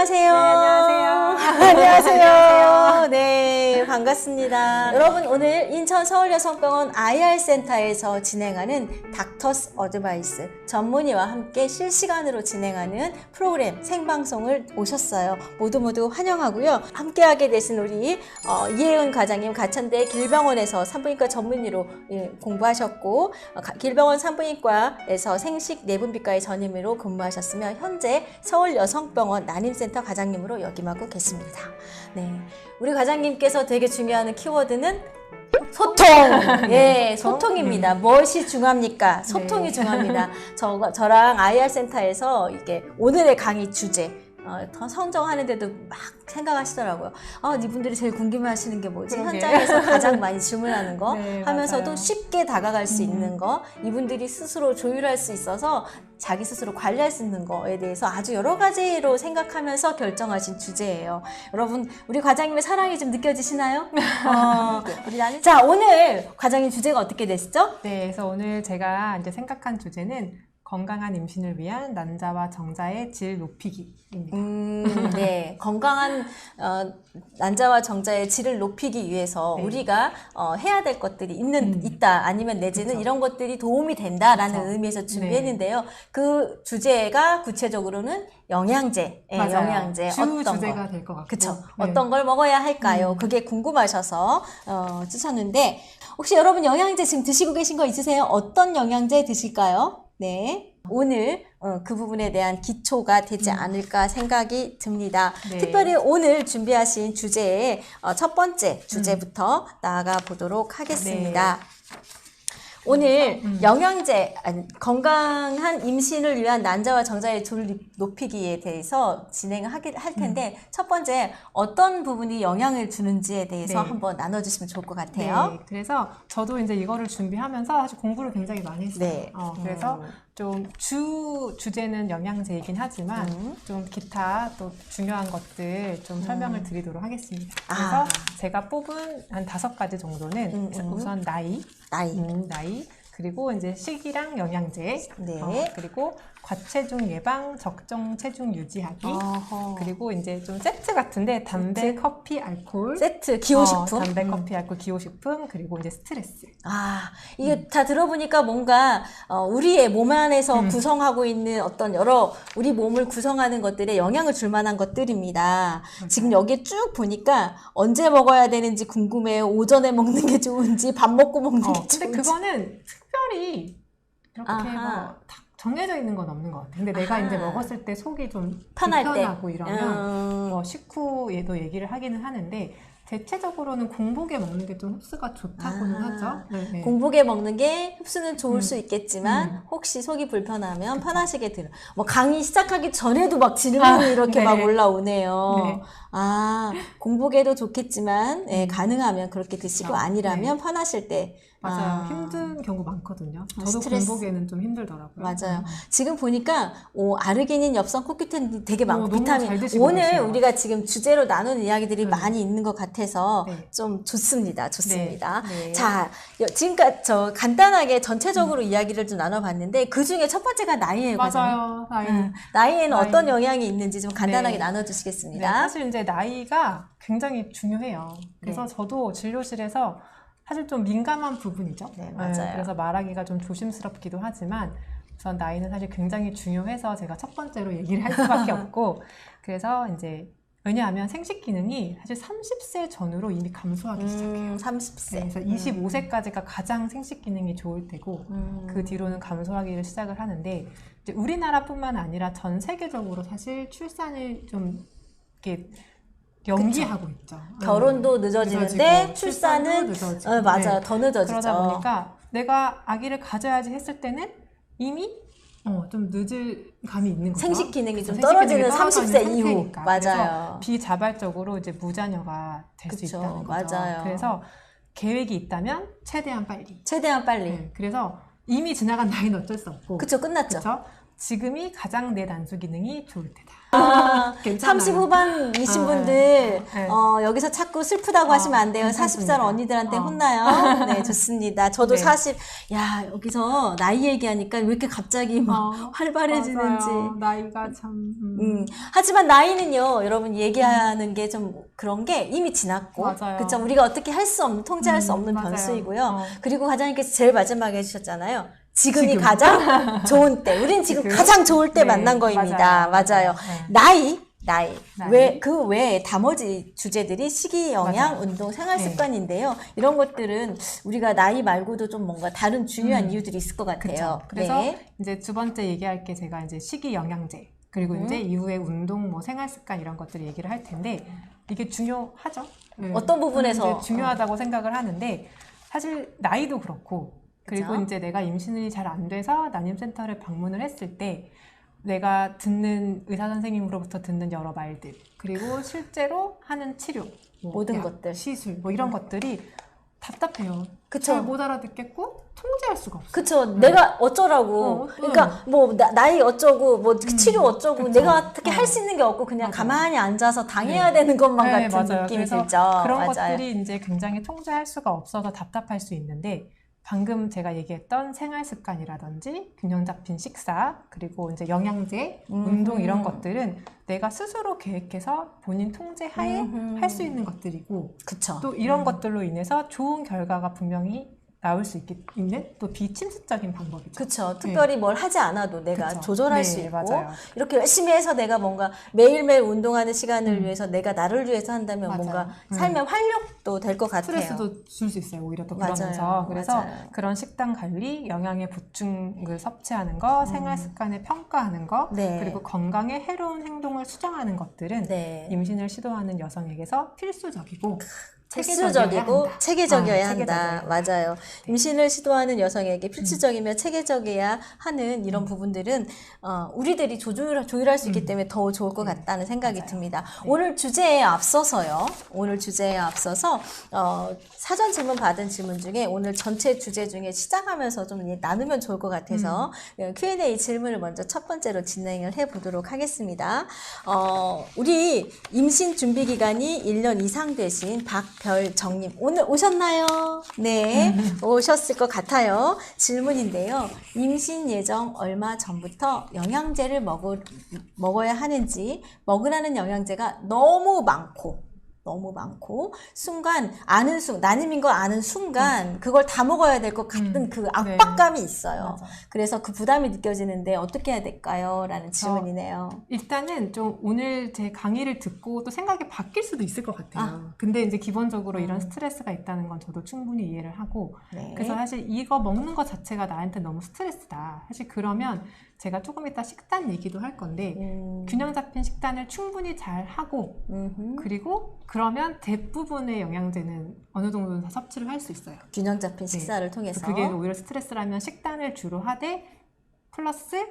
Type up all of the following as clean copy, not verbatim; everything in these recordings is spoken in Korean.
안녕하세요. 네, 안녕하세요. 안녕하세요. 네, 반갑습니다. 여러분, 오늘 인천 서울여성병원 IR센터에서 진행하는 닥터스 어드바이스 전문의와 함께 실시간으로 진행하는 프로그램 생방송을 오셨어요. 모두 환영하고요. 함께하게 되신 우리 이혜은 과장님, 가천대 길병원에서 산부인과 전문의로 공부하셨고, 길병원 산부인과에서 생식 내분비과의 전임의로 근무하셨으며 현재 서울여성병원 난임센터 과장님으로 역임하고 계십니다. 네, 우리 과장님께서 되게 중요한 키워드는 소통! 예, 소통입니다. 무엇이 중요합니까? 소통이 중요합니다. 저랑 IR센터에서 이게 오늘의 강의 주제, 선정하는데도 막 생각하시더라고요. 이분들이 제일 궁금해하시는 게 뭐지? 그러게. 현장에서 가장 많이 질문하는 거, 네, 하면서도 맞아요. 쉽게 다가갈 수 있는 거, 이분들이 스스로 조율할 수 있어서 자기 스스로 관리할 수 있는 거에 대해서 아주 여러 가지로 생각하면서 결정하신 주제예요. 여러분, 우리 과장님의 사랑이 좀 느껴지시나요? 자, 오늘 과장님 주제가 어떻게 되시죠? 네, 그래서 오늘 제가 이제 생각한 주제는 건강한 임신을 위한 난자와 정자의 질 높이기입니다. 네, 건강한 난자와 정자의 질을 높이기 위해서 네. 우리가 해야 될 것들이 있다, 아니면 내지는 그쵸. 이런 것들이 도움이 된다라는 그쵸. 의미에서 준비했는데요. 그 주제가 구체적으로는 영양제, 맞아요. 영양제 주제가 될 것 같고. 그쵸. 네. 어떤 걸 먹어야 할까요? 그게 궁금하셔서 쓰셨는데, 혹시 여러분 영양제 지금 드시고 계신 거 있으세요? 어떤 영양제 드실까요? 네. 오늘 그 부분에 대한 기초가 되지 않을까 생각이 듭니다. 네. 특별히 오늘 준비하신 주제의 첫 번째 주제부터 나아가 보도록 하겠습니다. 오늘 영양제, 건강한 임신을 위한 난자와 정자의 질 높이기에 대해서 진행을 할 텐데 첫 번째 어떤 부분이 영향을 주는지에 대해서 네. 한번 나눠주시면 좋을 것 같아요. 네, 그래서 저도 이제 이거를 준비하면서 사실 공부를 굉장히 많이 했어요. 네. 그래서 좀 주제는 영양제이긴 하지만 좀 기타 또 중요한 것들 좀 설명을 드리도록 하겠습니다. 그래서 제가 뽑은 한 5가지 정도는 우선 나이, 그리고 이제 식이랑 영양제, 네. 그리고 과체중 예방, 적정 체중 유지하기, 어허. 그리고 이제 좀 세트 같은데 담배, 커피, 알코올, 세트, 기호식품. 담배, 커피, 알코올, 기호식품, 그리고 이제 스트레스. 이게 다 들어보니까 뭔가 우리의 몸 안에서 구성하고 있는 어떤 여러 우리 몸을 구성하는 것들에 영향을 줄 만한 것들입니다. 지금 여기 쭉 보니까 언제 먹어야 되는지 궁금해요. 오전에 먹는 게 좋은지, 밥 먹고 먹는 게 근데 좋은지. 그거는 특별히 이렇게 아하. 뭐 딱 정해져 있는 건 없는 것 같아요. 근데 내가 아하. 이제 먹었을 때 속이 좀 편할 때. 불편하고 이러면 뭐 식후에도 얘기를 하기는 하는데 대체적으로는 공복에 먹는 게 좀 흡수가 좋다고는 하죠. 네. 공복에 먹는 게 흡수는 좋을 수 있겠지만 혹시 속이 불편하면 편하시게 들어. 뭐 강의 시작하기 전에도 막 질문이 이렇게 네. 막 올라오네요. 네. 공복에도 좋겠지만 가능하면 그렇게 드시고 그렇죠. 아니라면 편하실 때 맞아요. 힘든 경우 많거든요. 저도 스트레스. 공복에는 좀 힘들더라고요. 맞아요. 지금 보니까 아르기닌, 엽산, 코큐텐 되게 많고 너무 비타민. 잘 드시고 오늘 계세요. 우리가 지금 주제로 나누는 이야기들이 많이 있는 것 같아서 네. 좀 좋습니다. 좋습니다. 네. 자, 지금까지 간단하게 전체적으로 이야기를 좀 나눠봤는데 그 중에 첫 번째가 나이예요. 맞아요. 나이에는 나이. 어떤 영향이 있는지 좀 간단하게 네. 나눠주시겠습니다. 네, 사실 이제 나이가 굉장히 중요해요. 그래서 저도 진료실에서 사실 좀 민감한 부분이죠. 네, 맞아요. 그래서 말하기가 좀 조심스럽기도 하지만 우선 나이는 사실 굉장히 중요해서 제가 첫 번째로 얘기를 할 수밖에 없고 그래서 이제 왜냐하면 생식 기능이 사실 30세 전후로 이미 감소하기 시작해요. 30세. 네, 그래서 25세까지가 가장 생식 기능이 좋을 때고 그 뒤로는 감소하기를 시작을 하는데 이제 우리나라뿐만 아니라 전 세계적으로 사실 출산을 좀 이렇게 연기하고 있죠. 결혼도 늦어지는데 늦어지고, 출산은 늦어지고. 맞아요. 더 늦어지죠. 그러다 보니까 내가 아기를 가져야지 했을 때는 이미 좀 늦을 감이 있는 거죠. 생식 기능이 좀 생식 기능이 떨어지는 떨어져 30세 있는 이후. 상태니까. 맞아요. 그래서 비자발적으로 이제 무자녀가 될 수 그쵸, 있다는 거죠. 맞아요. 그래서 계획이 있다면 최대한 빨리. 최대한 빨리. 그래서 이미 지나간 나이는 어쩔 수 없고. 그쵸, 끝났죠. 그쵸? 지금이 가장 내 난소 기능이 좋을 때다. 괜찮아요. 30 후반이신 분들 네. 여기서 자꾸 슬프다고 하시면 안 돼요. 괜찮습니다. 40살 언니들한테 혼나요. 네, 좋습니다. 저도 네. 40, 야, 여기서 나이 얘기하니까 왜 이렇게 갑자기 막 활발해지는지. 맞아요. 나이가 참. 하지만 나이는요, 여러분 얘기하는 게 좀 그런 게 이미 지났고, 맞아요. 그쵸? 우리가 어떻게 할 수 없는, 통제할 수 없는 맞아요. 변수이고요. 그리고 과장님께서 제일 마지막에 해주셨잖아요. 지금이 가장 좋은 때. 우린 지금 가장 좋을 때 네, 만난 거입니다. 맞아요. 나이. 그 외에 나머지 주제들이 식이, 영양, 운동, 생활 습관인데요. 이런 것들은 우리가 나이 말고도 좀 뭔가 다른 중요한 이유들이 있을 것 같아요. 그쵸. 그래서 이제 두 번째 얘기할 게 제가 이제 식이, 영양제, 그리고 이제 이후에 운동, 뭐 생활 습관 이런 것들을 얘기를 할 텐데 이게 중요하죠. 어떤 부분에서 중요하다고 생각을 하는데 사실 나이도 그렇고 그리고 그쵸? 이제 내가 임신이 잘 안 돼서 난임센터를 방문을 했을 때 내가 듣는 의사 선생님으로부터 듣는 여러 말들 그리고 실제로 하는 치료 뭐 모든 약, 것들. 시술 뭐 이런 것들이 답답해요. 그쵸. 잘 못 알아듣겠고 통제할 수가 없어요. 그쵸. 내가 어쩌라고. 그러니까 뭐 나이 어쩌고 뭐 치료 어쩌고 그쵸. 내가 어떻게 할 수 있는 게 없고 그냥 맞아요. 가만히 앉아서 당해야 되는 것만 네, 같은 맞아요. 느낌이 그래서 들죠. 그런 맞아요. 것들이 이제 굉장히 통제할 수가 없어서 답답할 수 있는데 방금 제가 얘기했던 생활 습관이라든지 균형 잡힌 식사 그리고 이제 영양제, 운동 이런 것들은 내가 스스로 계획해서 본인 통제하에 할 수 있는 것들이고 그쵸. 또 이런 것들로 인해서 좋은 결과가 분명히 나올 수 있는 또 비침습적인 방법이죠. 그쵸. 특별히 뭘 하지 않아도 내가 그쵸. 조절할 네, 수 있고 맞아요. 이렇게 열심히 해서 내가 뭔가 매일매일 운동하는 시간을 위해서 내가 나를 위해서 한다면 맞아요. 뭔가 삶의 활력도 될 것 같아요. 스트레스도 줄 수 있어요. 오히려 또 맞아요. 그러면서 그래서 맞아요. 그런 식단 관리, 영양의 보충을 섭취하는 거, 생활 습관을 평가하는 거, 네. 그리고 건강에 해로운 행동을 수정하는 것들은 네. 임신을 시도하는 여성에게서 필수적이고 필수적이고 체계적이어야 한다. 체계적이어야 맞아요. 임신을 시도하는 여성에게 필수적이며 체계적이어야 하는 이런 부분들은 우리들이 조율할 수 있기 때문에 더 좋을 것 같다는 생각이 맞아요. 듭니다. 오늘 주제에 앞서서요. 오늘 주제에 앞서서 사전 질문 받은 질문 중에 오늘 전체 주제 중에 시작하면서 좀 나누면 좋을 것 같아서 Q&A 질문을 먼저 첫 번째로 진행을 해보도록 하겠습니다. 우리 임신 준비 기간이 1년 이상 되신 박별정님 오늘 오셨나요? 네, 오셨을 것 같아요. 질문인데요. 임신 예정 얼마 전부터 영양제를 먹어야 하는지 먹으라는 영양제가 너무 많고 난임인 걸 아는 순간 그걸 다 먹어야 될 것 같은 그 압박감이 있어요. 맞아. 그래서 그 부담이 느껴지는데 어떻게 해야 될까요? 라는 질문이네요. 일단은 좀 오늘 제 강의를 듣고 또 생각이 바뀔 수도 있을 것 같아요. 근데 이제 기본적으로 이런 스트레스가 있다는 건 저도 충분히 이해를 하고 네. 그래서 사실 이거 먹는 것 자체가 나한테 너무 스트레스다. 사실 그러면 제가 조금 이따 식단 얘기도 할 건데 균형 잡힌 식단을 충분히 잘 하고 그리고 그러면 대부분의 영양제는 어느 정도는 다 섭취를 할 수 있어요. 균형 잡힌 식사를 통해서. 그게 오히려 스트레스라면 식단을 주로 하되 플러스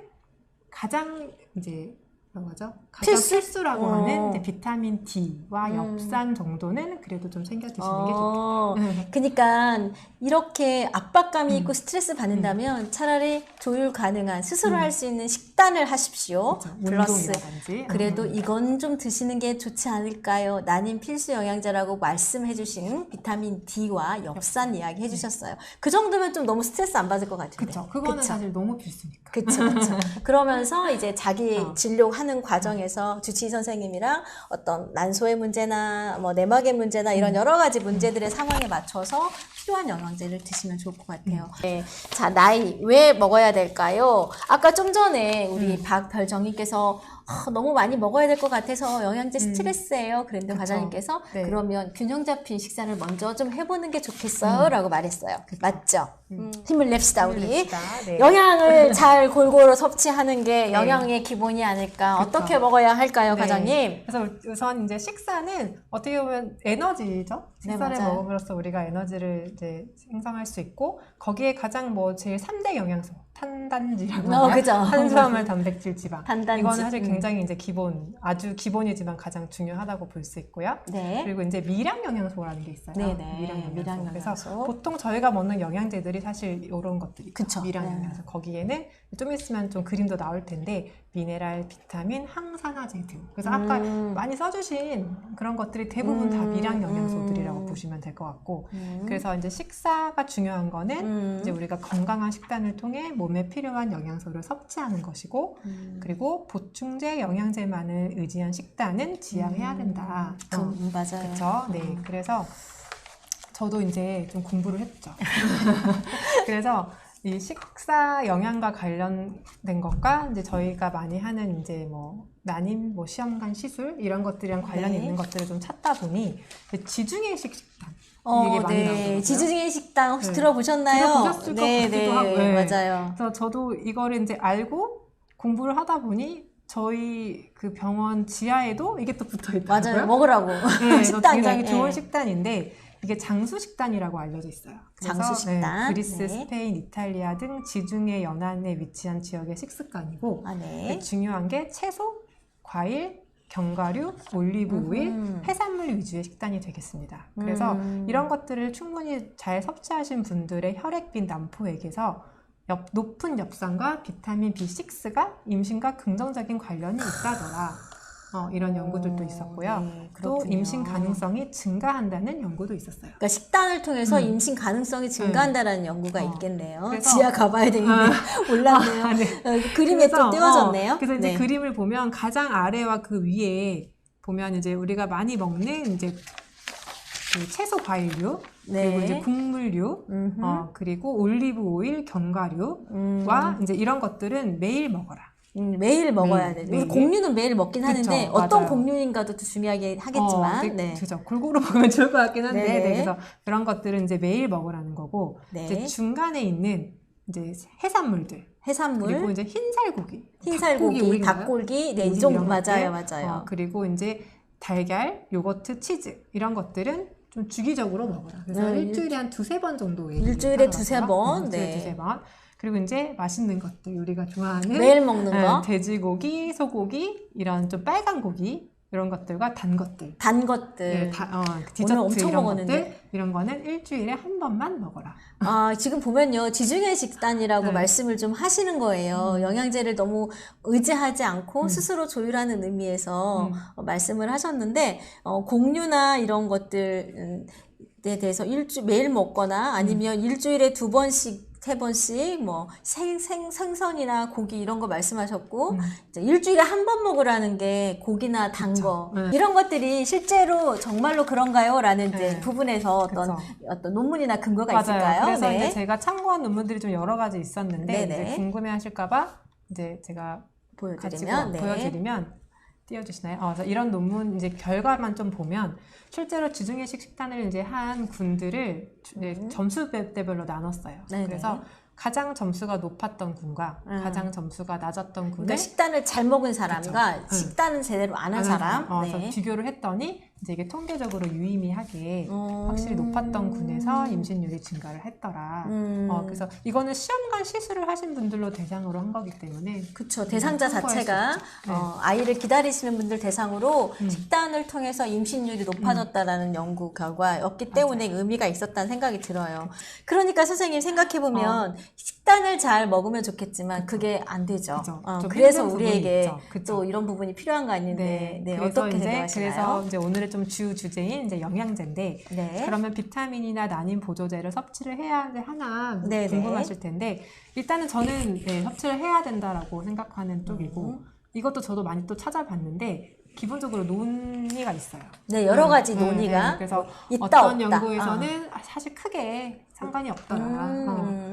가장 이제 뭐죠? 가장 필수라고 하는 이제 비타민 D와 엽산 정도는 그래도 좀 챙겨 드시는 게 좋겠다. 그러니까 이렇게 압박감이 있고 스트레스 받는다면 차라리 조율 가능한 스스로 할 수 있는 식단을 하십시오. 그렇죠. 플러스 운동이라든지. 그래도 이건 좀 드시는 게 좋지 않을까요? 난임 필수 영양제라고 말씀해 주신 비타민 D와 엽산 이야기 해주셨어요. 그 정도면 좀 너무 스트레스 안 받을 것 같은데. 그렇죠. 그거는 그쵸? 사실 너무 필수니까. 그쵸. 그러면서 이제 자기 진료하는 과정에서 주치의 선생님이랑 어떤 난소의 문제나 뭐 내막의 문제나 이런 여러 가지 문제들의 상황에 맞춰서 필요한 영양제를 드시면 좋을 것 같아요. 네. 자, 나이 왜 먹어야 될까요? 아까 좀 전에 우리 박별정님께서 너무 많이 먹어야 될 것 같아서 영양제 스트레스예요. 그런데 과장님께서 네. 그러면 균형 잡힌 식사를 먼저 좀 해보는 게 좋겠어요. 라고 말했어요. 맞죠? 힘을 냅시다 우리. 냅시다. 네. 영양을 잘 골고루 섭취하는 게 영양의 기본이 아닐까. 그쵸. 어떻게 먹어야 할까요, 네. 과장님? 그래서 우선 이제 식사는 어떻게 보면 에너지죠. 네, 식사를 맞아요. 먹음으로써 우리가 에너지를 이제 생성할 수 있고 거기에 가장 뭐 제일 3대 영양소 탄단지라고 하나요? 그죠. 탄수화물, 단백질, 지방. 탄단지. 이거는 사실 굉장히 이제 아주 기본이지만 가장 중요하다고 볼 수 있고요. 네. 그리고 이제 미량 영양소라는 게 있어요. 네네. 미량 영양소. 그래서 영양소. 보통 저희가 먹는 영양제들이 사실 이런 것들이 그쵸. 미량 네. 영양소. 거기에는 좀 있으면 좀 그림도 나올 텐데 미네랄, 비타민, 항산화제 등. 그래서 아까 많이 써주신 그런 것들이 대부분 다 미량 영양소들이라고 보시면 될 것 같고, 그래서 이제 식사가 중요한 거는 이제 우리가 건강한 식단을 통해 몸에 필요한 영양소를 섭취하는 것이고, 그리고 보충제, 영양제만을 의지한 식단은 지양해야 된다. 맞아요. 그렇죠. 네, 그래서 저도 이제 좀 공부를 했죠. 그래서 이 식사 영양과 관련된 것과 이제 저희가 많이 하는 이제 뭐 난임, 뭐 시험관 시술 이런 것들이랑 관련이 네. 있는 것들을 좀 찾다 보니 지중해식 식단 이게 많이 네. 나오더라고요. 지중해 식당 혹시 네. 들어보셨나요? 들어보셨을 것 같기도 하고, 네. 맞아요. 그래서 저도 이거를 이제 알고 공부를 하다 보니 저희 그 병원 지하에도 이게 또 붙어 있더라고요. 맞아요. 먹으라고. 네, 식당에. 굉장히 좋은 식단인데 이게 장수 식단이라고 알려져 있어요. 그래서, 장수 식단. 그리스, 네. 스페인, 이탈리아 등 지중해 연안에 위치한 지역의 식습관이고, 네. 중요한 게 채소, 과일, 견과류, 올리브 오일, 해산물 위주의 식단이 되겠습니다. 그래서 이런 것들을 충분히 잘 섭취하신 분들의 혈액빈 남포액에서 높은 엽산과 비타민 B6가 임신과 긍정적인 관련이 있다더라. 이런 연구들도 있었고요. 네, 또 그렇군요. 임신 가능성이 증가한다는 연구도 있었어요. 그러니까 식단을 통해서 임신 가능성이 증가한다는 연구가 있겠네요. 그래서- 지하 가봐야 되겠네요. 몰랐네요. 그림에 또 띄워졌네요. 그래서 이제 네. 그림을 보면 가장 아래와 그 위에 보면 이제 우리가 많이 먹는 이제 그 채소 과일류, 네. 그리고 이제 국물류, 그리고 올리브 오일, 견과류와 이제 이런 것들은 매일 먹어라. 매일 먹어야 돼요. 우리 매일. 곡류는 매일 먹긴 그쵸, 하는데 어떤 맞아요. 곡류인가도 또 중요하게 하겠지만 네. 그죠. 골고루 먹으면 좋을 것 같긴 한데, 네네. 네, 그래서 그런 것들은 이제 매일 먹으라는 거고, 네. 이제 중간에 있는 이제 해산물들, 해산물, 그리고 이제 흰살고기, 흰살고기, 우리인가요? 닭고기, 네, 오직 이 정도 이런 것들. 맞아요. 그리고 이제 달걀, 요거트, 치즈 이런 것들은 좀 주기적으로 먹어라. 그래서 네, 일주일에 한 두세 번 정도 일주일에 두세 번, 일주일에 네. 두세 번. 그리고 이제 맛있는 것들 우리가 좋아하는 매일 먹는 거, 돼지고기, 소고기 이런 좀 빨간 고기 이런 것들과 단 것들. 단 것들. 네, 오늘 디저트 엄청 이런 먹었는데. 것들 이런 거는 일주일에 한 번만 먹어라. 지금 보면요, 지중해 식단이라고 네. 말씀을 좀 하시는 거예요. 영양제를 너무 의지하지 않고 스스로 조율하는 의미에서 말씀을 하셨는데, 곡류나 이런 것들에 대해서 매일 먹거나 아니면 일주일에 2번씩, 3번씩 뭐 생선이나 고기 이런 거 말씀하셨고 이제 일주일에 한 번 먹으라는 게 고기나 단 거 이런 것들이 실제로 정말로 그런가요? 라는 이제 네. 부분에서 어떤 논문이나 근거가 있을까요? 그래서 네. 이제 제가 참고한 논문들이 좀 여러 가지 있었는데 네네. 이제 궁금해하실까봐 이제 제가 보여드리면, 네. 보여드리면 띄워주시나요? 그래서 이런 논문 이제 결과만 좀 보면 실제로 지중해식 식단을 이제 한 군들을 이제 점수대별로 나눴어요. 네네. 그래서 가장 점수가 높았던 군과 가장 점수가 낮았던 군을 그러니까 식단을 잘 먹은 사람과 그쵸. 식단은 제대로 안 한 사람. 그래서 비교를 했더니 이제 이게 통계적으로 유의미하게 확실히 높았던 군에서 임신율이 증가를 했더라. 그래서 이거는 시험관 시술을 하신 분들로 대상으로 한 거기 때문에 그렇죠. 대상자 참고할 수 자체가 있죠. 네. 아이를 기다리시는 분들 대상으로 식단을 통해서 임신율이 높아졌다라는 연구 결과였기 때문에 의미가 있었다는 생각이 들어요. 그러니까 선생님 생각해보면 식단을 잘 먹으면 좋겠지만 그게 안 되죠. 그죠. 좀 그래서 힘든 우리에게 부분이 있죠. 그쵸. 또 이런 부분이 필요한 거 아닌데 네, 그래서 어떻게 이제 생각하시나요? 그래서 이제 오늘의 좀 주 주제인 이제 영양제인데 네. 그러면 비타민이나 난임 보조제를 섭취를 해야 하나 네네. 궁금하실 텐데 일단은 저는 섭취를 해야 된다라고 생각하는 쪽이고 이것도 저도 많이 또 찾아봤는데 기본적으로 논의가 있어요. 네, 여러 가지 논의가 그래서 있다, 어떤 없다. 연구에서는 사실 크게 상관이 없더라.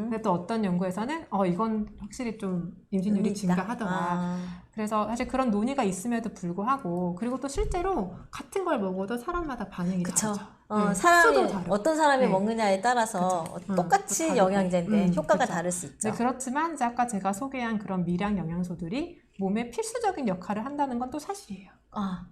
근데 또 어떤 연구에서는 이건 확실히 좀 임신율이 의미 있다. 증가하더라. 그래서 사실 그런 논의가 있음에도 불구하고 그리고 또 실제로 같은 걸 먹어도 사람마다 반응이 그쵸. 다르죠. 사람이 수도 다르고. 어떤 사람이 네. 먹느냐에 따라서 그쵸. 똑같이 또 다르고. 영양제인데 효과가 그쵸. 다를 수 있죠. 네, 그렇지만 이제 아까 제가 소개한 그런 미량 영양소들이 몸에 필수적인 역할을 한다는 건 또 사실이에요.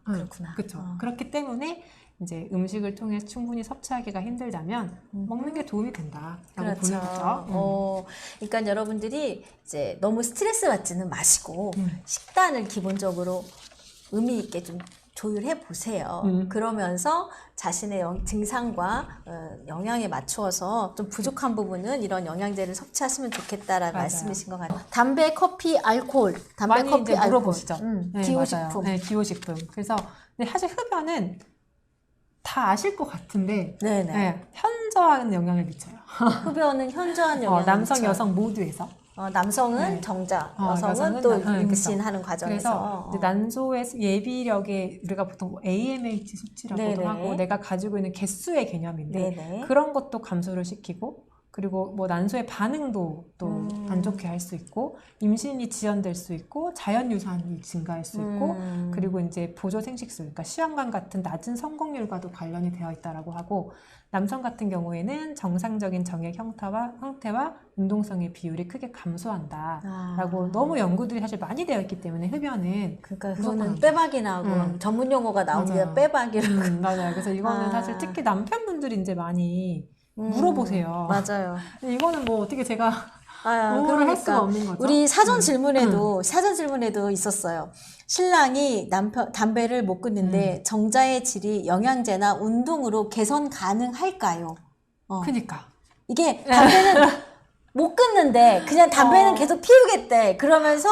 그렇구나. 그렇죠. 그렇기 때문에 이제 음식을 통해 충분히 섭취하기가 힘들다면 먹는 게 도움이 된다라고 그렇죠. 보는 거죠. 그러니까 여러분들이 이제 너무 스트레스 받지는 마시고 식단을 기본적으로 의미 있게 좀 조율해 보세요. 그러면서 자신의 증상과 영양에 맞추어서 좀 부족한 부분은 이런 영양제를 섭취하시면 좋겠다라는 맞아요. 말씀이신 것 같아요. 담배, 커피, 알코올. 담배, 많이 커피, 이제 알코올. 물어보시죠. 네, 기호식품. 맞아요. 네, 기호식품. 그래서 근데 사실 흡연은 다 아실 것 같은데 네네. 네, 현저한 영향을 미쳐요. 흡연은 현저한 영향을 남성, 미쳐요. 여성 모두에서. 남성은 네. 정자, 여성은 여성은 또 그쵸. 임신하는 그래서 과정에서. 이제 난소의 예비력에 우리가 보통 뭐 AMH 수치라고도 네네. 하고 내가 가지고 있는 개수의 개념인데 네네. 그런 것도 감소를 시키고 그리고 뭐 난소의 반응도 또 안 좋게 할 수 있고 임신이 지연될 수 있고 자연 유산이 증가할 수 있고 그리고 이제 보조 생식술, 그러니까 시험관 같은 낮은 성공률과도 관련이 되어 있다라고 하고 남성 같은 경우에는 정상적인 정액 형태와 운동성의 비율이 크게 감소한다라고 너무 연구들이 사실 많이 되어 있기 때문에 흡연은 그러니까 무조건 그거는 안 돼요. 빼박이나고 전문 용어가 나오는데 맞아요. 빼박이라고. 맞아요. 그래서 이거는 사실 특히 남편분들이 이제 많이 물어보세요. 맞아요. 근데 이거는 뭐 어떻게 제가 의무를 할 수가 없는 거죠. 우리 사전 질문에도 있었어요. 신랑이 담배를 못 끊는데 정자의 질이 영양제나 운동으로 개선 가능할까요? 그니까. 이게 담배는 못 끊는데 그냥 담배는 계속 피우겠대. 그러면서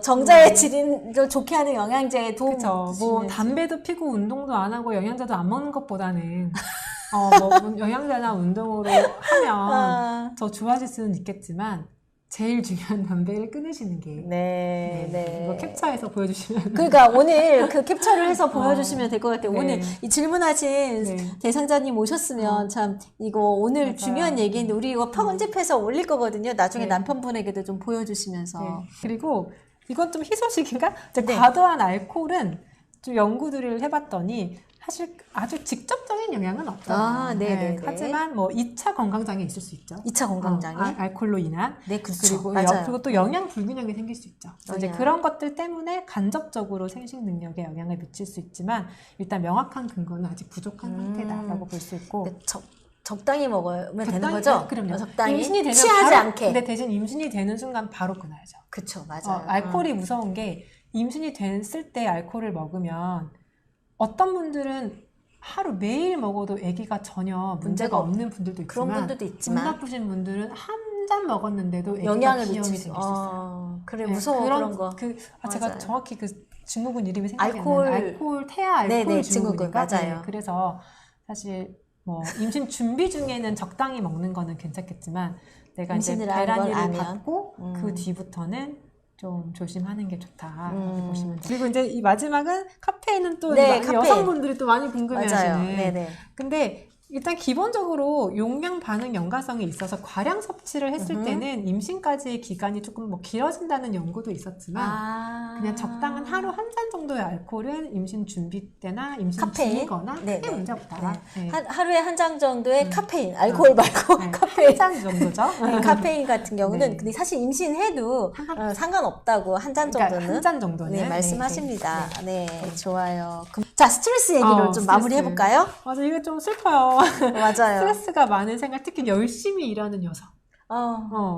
정자의 질을 좋게 하는 영양제에 도움 그쵸. 뭐 주시는지. 담배도 피고 운동도 안 하고 영양제도 안 먹는 것보다는 뭐 영양제나 운동으로 하면 더 좋아질 수는 있겠지만 제일 중요한 담배를 끊으시는 게 네. 이거 캡처해서 보여주시면 그러니까 오늘 그 캡처를 해서 보여주시면 될 것 같아요. 네. 오늘 이 질문하신 네. 대상자님 오셨으면 참 이거 오늘 맞아요. 중요한 얘기인데 우리 이거 편집해서 올릴 거거든요. 나중에 네. 남편분에게도 좀 보여주시면서. 네. 그리고 이건 좀 희소식인가? 네. 과도한 알코올은 좀 연구들을 해봤더니 사실 아주 직접적인 영향은 없다. 네네네. 하지만 뭐 2차 건강장애 있을 수 있죠. 2차 건강장애. 알코올로 인한. 네, 그렇죠. 그리고, 맞아요. 그리고 또 영양 불균형이 생길 수 있죠. 이제 영양. 그런 것들 때문에 간접적으로 생식 능력에 영향을 미칠 수 있지만 일단 명확한 근거는 아직 부족한 상태다라고 볼 수 있고. 네, 적당히 먹으면 되는 거죠? 그럼요. 적당히 임신이 되면 취하지 바로, 않게. 근데 대신 임신이 되는 순간 바로 끊어야죠. 그쵸, 맞아요. 알코올이 무서운 게 임신이 됐을 때 알코올을 먹으면 어떤 분들은 하루 매일 먹어도 아기가 전혀 문제가 없는 분들도 있지만 그런 분들도 있지만 운 나쁘신 분들은 한 잔 먹었는데도 아기가 영향을 기형이 미칠 생길 수 있어요. 그래, 무서워 그런 거. 제가 맞아요. 정확히 그 증후군 이름이 생각이 안 알코올. 나요. 태아 알코올 네네, 증후군인가? 증후군, 맞아요. 그래서 사실 뭐 임신 준비 중에는 적당히 먹는 거는 괜찮겠지만 내가 이제 임신을 하는 걸 배란일을 알면. 받고 그 뒤부터는 좀 조심하는 게 좋다 이렇게 보시면 돼요. 그리고 이제 이 마지막은 카페인은 또 네, 카페인. 여성분들이 또 많이 궁금해하시는. 맞아요. 네네. 근데 일단 기본적으로 용량 반응 연관성이 있어서 과량 섭취를 했을 때는 임신까지의 기간이 조금 뭐 길어진다는 연구도 있었지만 그냥 적당한 하루 한 잔 정도의 알코올은 임신 준비 때나 임신 카페인? 중이거나 크게 네네. 문제 없다. 네. 하루에 한 잔 정도의 카페인, 알코올 말고 카페인. 한 잔 정도죠. 카페인 같은 경우는 네. 근데 사실 임신해도 상관없다고 한 잔 그러니까 정도는 한 잔 정도는 네, 말씀하십니다. 네. 네, 좋아요. 자, 스트레스 얘기를 좀 스트레스. 마무리해 볼까요? 맞아, 이거 좀 슬퍼요. 맞아요. 스트레스가 많은 생활, 특히 열심히 일하는 여성.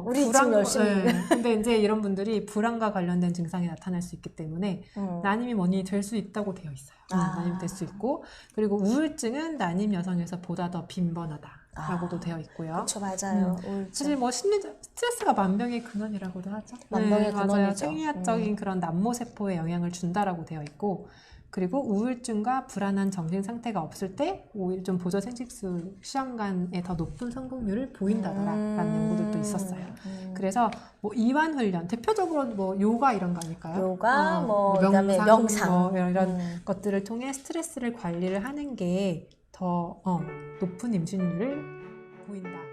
우리 지금 열심히. 근데 이제 이런 분들이 불안과 관련된 증상이 나타날 수 있기 때문에 난임이 뭐니 될 수 있다고 되어 있어요. 난임이 될 수 있고 그리고 우울증은 난임 여성에서 보다 더 빈번하다라고도 되어 있고요. 그렇죠, 맞아요. 우울증. 사실 뭐 스트레스가 만병의 근원이라고도 하죠. 만병의 맞아요. 근원이죠. 생리학적인 그런 남모 세포에 영향을 준다라고 되어 있고 그리고 우울증과 불안한 정신 상태가 없을 때 오히려 좀 보조 생식술 시험관에 더 높은 성공률을 보인다라는 연구들도 있었어요. 그래서 뭐 이완 훈련 대표적으로 뭐 요가 이런 거 아닐까요? 요가 그다음에 명상 뭐 이런 것들을 통해 스트레스를 관리를 하는 게 더 높은 임신율을 보인다.